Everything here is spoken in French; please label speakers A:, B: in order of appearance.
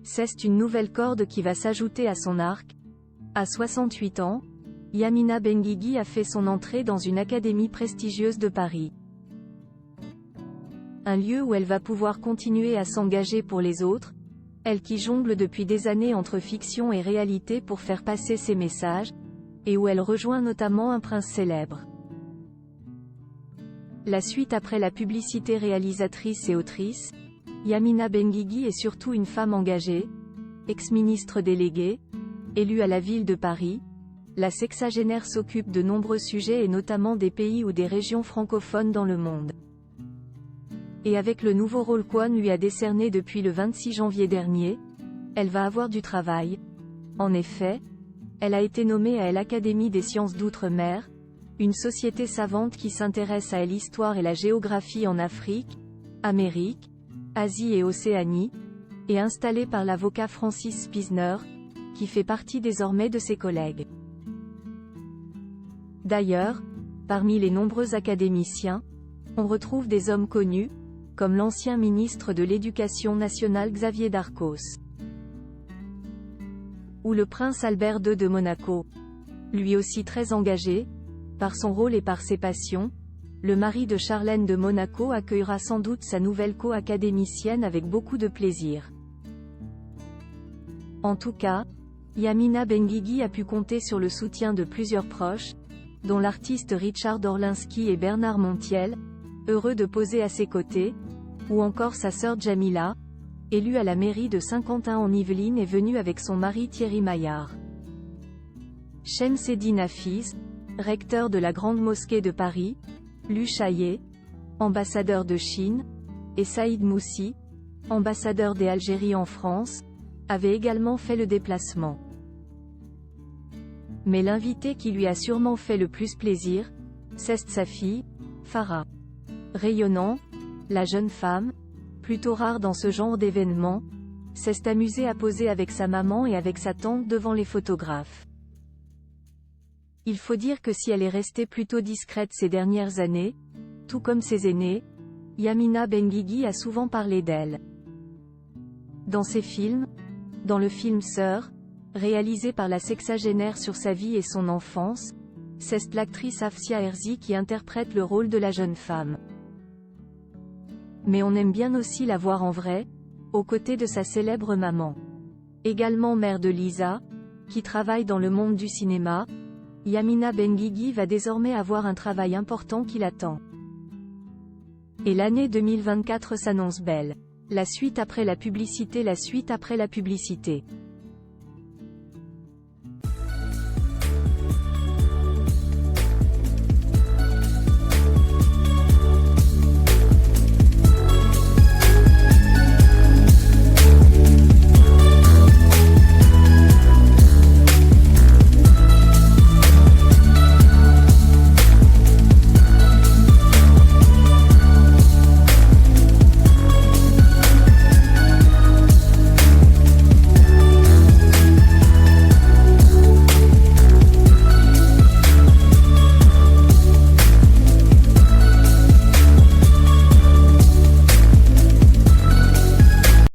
A: C'est une nouvelle corde qui va s'ajouter à son arc. À 68 ans, Yamina Benguigui a fait son entrée dans une académie prestigieuse de Paris. Un lieu où elle va pouvoir continuer à s'engager pour les autres, elle qui jongle depuis des années entre fiction et réalité pour faire passer ses messages, et où elle rejoint notamment un prince célèbre. La suite après la publicité réalisatrice et autrice, Yamina Benguigui est surtout une femme engagée, ex-ministre déléguée, élue à la ville de Paris. La sexagénaire s'occupe de nombreux sujets et notamment des pays ou des régions francophones dans le monde. Et avec le nouveau rôle qu'On lui a décerné depuis le 26 janvier dernier, elle va avoir du travail. En effet, elle a été nommée à l'Académie des sciences d'outre-mer, une société savante qui s'intéresse à l'histoire et la géographie en Afrique, Amérique, Asie et Océanie, et installée par l'avocat Francis Spizner, qui fait partie désormais de ses collègues. D'ailleurs, parmi les nombreux académiciens, on retrouve des hommes connus, comme l'ancien ministre de l'Éducation nationale Xavier Darcos, ou le prince Albert II de Monaco. Lui aussi très engagé, par son rôle et par ses passions, le mari de Charlène de Monaco accueillera sans doute sa nouvelle co-académicienne avec beaucoup de plaisir. En tout cas, Yamina Benguigui a pu compter sur le soutien de plusieurs proches, dont l'artiste Richard Orlinski et Bernard Montiel, heureux de poser à ses côtés, ou encore sa sœur Jamila, élue à la mairie de Saint-Quentin en Yvelines et venue avec son mari Thierry Maillard. Chemseddine Hafiz, recteur de la Grande Mosquée de Paris, Lu Chaillet, ambassadeur de Chine, et Saïd Moussi, ambassadeur des Algéries en France, avaient également fait le déplacement. Mais l'invité qui lui a sûrement fait le plus plaisir, c'est sa fille, Farah. Rayonnant, la jeune femme, plutôt rare dans ce genre d'événement, s'est amusée à poser avec sa maman et avec sa tante devant les photographes. Il faut dire que si elle est restée plutôt discrète ces dernières années, tout comme ses aînés, Yamina Benguigui a souvent parlé d'elle. Dans ses films, dans le film Sœur, réalisé par la sexagénaire sur sa vie et son enfance, c'est l'actrice Afsia Herzi qui interprète le rôle de la jeune femme. Mais on aime bien aussi la voir en vrai, aux côtés de sa célèbre maman. Également mère de Lisa, qui travaille dans le monde du cinéma, Yamina Benguigui va désormais avoir un travail important qui l'attend. Et l'année 2024 s'annonce belle. La suite après la publicité.